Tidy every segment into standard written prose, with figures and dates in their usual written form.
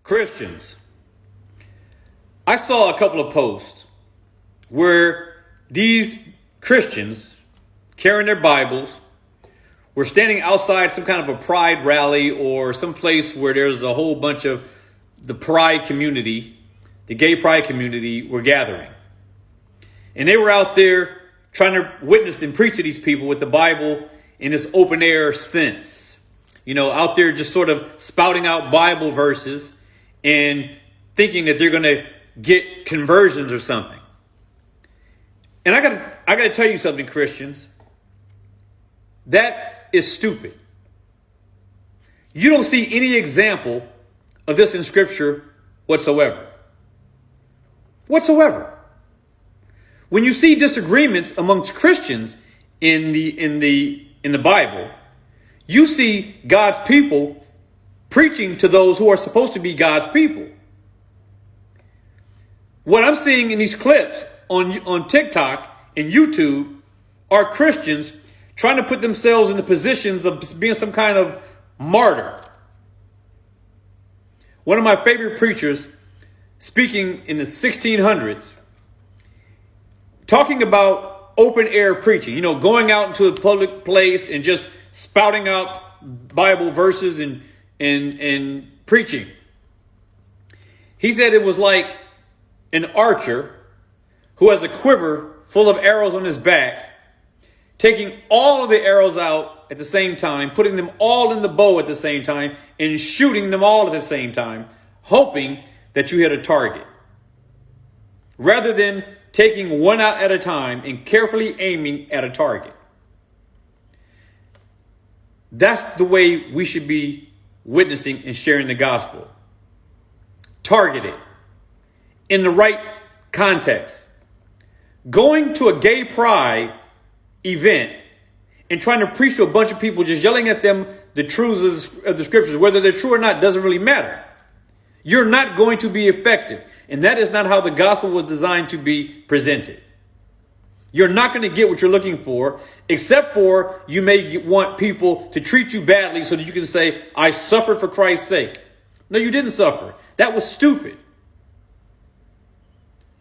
Christians. I saw a couple of posts where these Christians carrying their Bibles were standing outside some kind of a pride rally or some place where there's a whole bunch of the pride community, the gay pride community were gathering. And they were out there trying to witness and preach to these people with the Bible in this open air sense. You know, out there just sort of spouting out Bible verses and thinking that they're going to get conversions or something. And I got to tell you something, Christians. That is stupid. You don't see any example of this in Scripture whatsoever. Whatsoever. When you see disagreements amongst Christians in the Bible, you see God's people preaching to those who are supposed to be God's people. What I'm seeing in these clips on TikTok and YouTube are Christians trying to put themselves in the positions of being some kind of martyr. One of my favorite preachers, speaking in the 1600s, talking about open air preaching, you know, going out into a public place and just spouting out Bible verses and preaching. He said it was like an archer who has a quiver full of arrows on his back, taking all of the arrows out at the same time, putting them all in the bow at the same time, and shooting them all at the same time, hoping that you hit a target. Rather than taking one out at a time and carefully aiming at a target. That's the way we should be witnessing and sharing the gospel. Targeted. In the right context. Going to a gay pride event and trying to preach to a bunch of people, just yelling at them the truths of the scriptures, whether they're true or not, doesn't really matter. You're not going to be effective. And that is not how the gospel was designed to be presented. You're not going to get what you're looking for, except for you may want people to treat you badly so that you can say, I suffered for Christ's sake. No, you didn't suffer. That was stupid.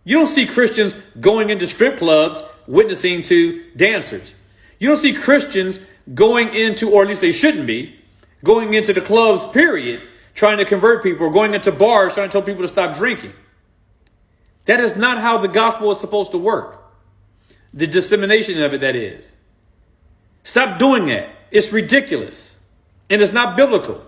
You don't see Christians going into strip clubs witnessing to dancers. You don't see Christians going into, or at least they shouldn't be, going into the clubs, period, trying to convert people, or going into bars trying to tell people to stop drinking. That is not how the gospel is supposed to work. The dissemination of it, that is. Stop doing that. It's ridiculous. And it's not biblical.